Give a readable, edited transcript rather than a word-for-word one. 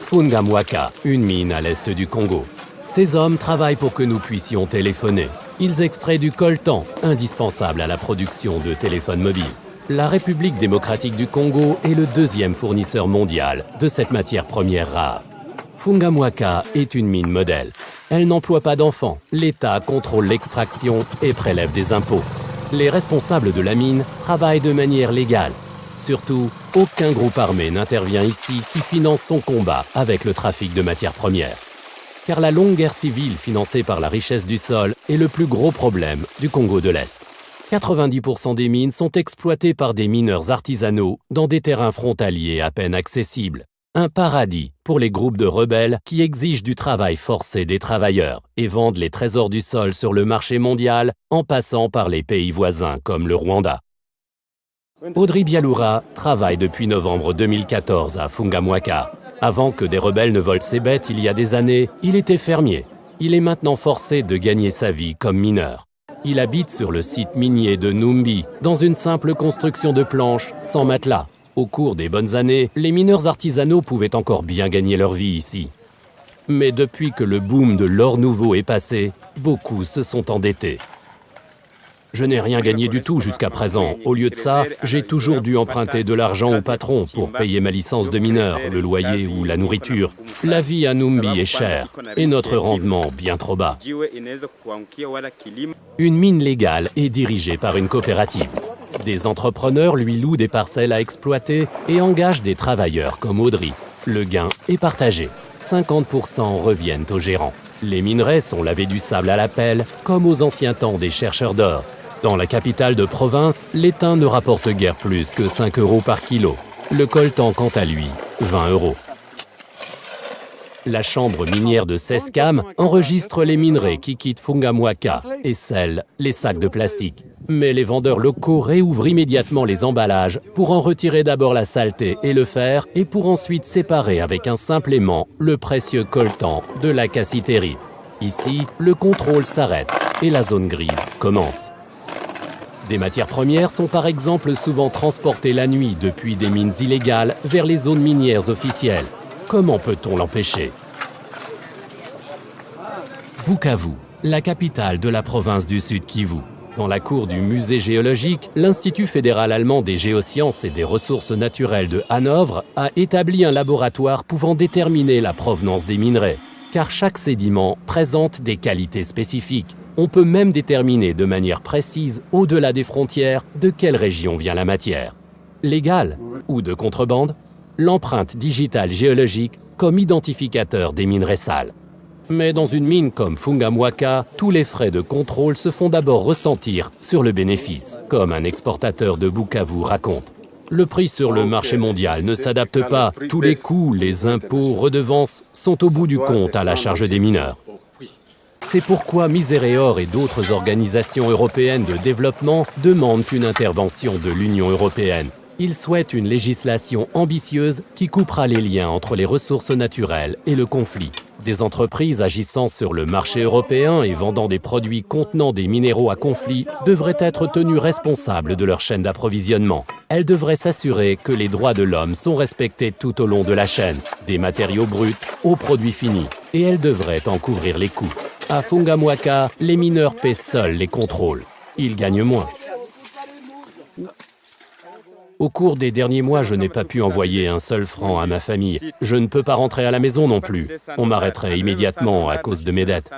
Fungamwaka, une mine à l'est du Congo. Ces hommes travaillent pour que nous puissions téléphoner. Ils extraient du coltan, indispensable à la production de téléphones mobiles. La République démocratique du Congo est le deuxième fournisseur mondial de cette matière première rare. Fungamwaka est une mine modèle. Elle n'emploie pas d'enfants. L'État contrôle l'extraction et prélève des impôts. Les responsables de la mine travaillent de manière légale. Surtout, aucun groupe armé n'intervient ici qui finance son combat avec le trafic de matières premières. Car la longue guerre civile financée par la richesse du sol est le plus gros problème du Congo de l'Est. 90% des mines sont exploitées par des mineurs artisanaux dans des terrains frontaliers à peine accessibles. Un paradis pour les groupes de rebelles qui exigent du travail forcé des travailleurs et vendent les trésors du sol sur le marché mondial en passant par les pays voisins comme le Rwanda. Audrey Bialoura travaille depuis novembre 2014 à Fungamwaka. Avant que des rebelles ne volent ses bêtes il y a des années, il était fermier. Il est maintenant forcé de gagner sa vie comme mineur. Il habite sur le site minier de Numbi, dans une simple construction de planches, sans matelas. Au cours des bonnes années, les mineurs artisanaux pouvaient encore bien gagner leur vie ici. Mais depuis que le boom de l'or nouveau est passé, beaucoup se sont endettés. Je n'ai rien gagné du tout jusqu'à présent. Au lieu de ça, j'ai toujours dû emprunter de l'argent au patron pour payer ma licence de mineur, le loyer ou la nourriture. La vie à Numbi est chère et notre rendement bien trop bas. Une mine légale est dirigée par une coopérative. Des entrepreneurs lui louent des parcelles à exploiter et engagent des travailleurs comme Audrey. Le gain est partagé. 50% reviennent aux gérants. Les minerais sont lavés du sable à la pelle, comme aux anciens temps des chercheurs d'or. Dans la capitale de province, l'étain ne rapporte guère plus que 5 € par kilo. Le coltan, quant à lui, 20 €. La chambre minière de Seskam enregistre les minerais qui quittent Fungamwaka et scelle les sacs de plastique. Mais les vendeurs locaux réouvrent immédiatement les emballages pour en retirer d'abord la saleté et le fer et pour ensuite séparer avec un simple aimant le précieux coltan de la cassiterie. Ici, le contrôle s'arrête et la zone grise commence. Des matières premières sont par exemple souvent transportées la nuit depuis des mines illégales vers les zones minières officielles. Comment peut-on l'empêcher? Bukavu, la capitale de la province du Sud Kivu. Dans la cour du musée géologique, l'Institut fédéral allemand des géosciences et des ressources naturelles de Hanovre a établi un laboratoire pouvant déterminer la provenance des minerais. Car chaque sédiment présente des qualités spécifiques. On peut même déterminer de manière précise, au-delà des frontières, de quelle région vient la matière. Légale ou de contrebande? L'empreinte digitale géologique comme identificateur des minerais sales. Mais dans une mine comme Fungamwaka, tous les frais de contrôle se font d'abord ressentir sur le bénéfice, comme un exportateur de Bukavu raconte. Le prix sur le marché mondial ne s'adapte pas. Tous les coûts, les impôts, redevances sont au bout du compte à la charge des mineurs. C'est pourquoi Misereor et d'autres organisations européennes de développement demandent une intervention de l'Union européenne. Ils souhaitent une législation ambitieuse qui coupera les liens entre les ressources naturelles et le conflit. Des entreprises agissant sur le marché européen et vendant des produits contenant des minéraux à conflit devraient être tenues responsables de leur chaîne d'approvisionnement. Elles devraient s'assurer que les droits de l'homme sont respectés tout au long de la chaîne, des matériaux bruts aux produits finis, et elles devraient en couvrir les coûts. À Fungamwaka, les mineurs paient seuls les contrôles. Ils gagnent moins. Au cours des derniers mois, je n'ai pas pu envoyer un seul franc à ma famille. Je ne peux pas rentrer à la maison non plus. On m'arrêterait immédiatement à cause de mes dettes.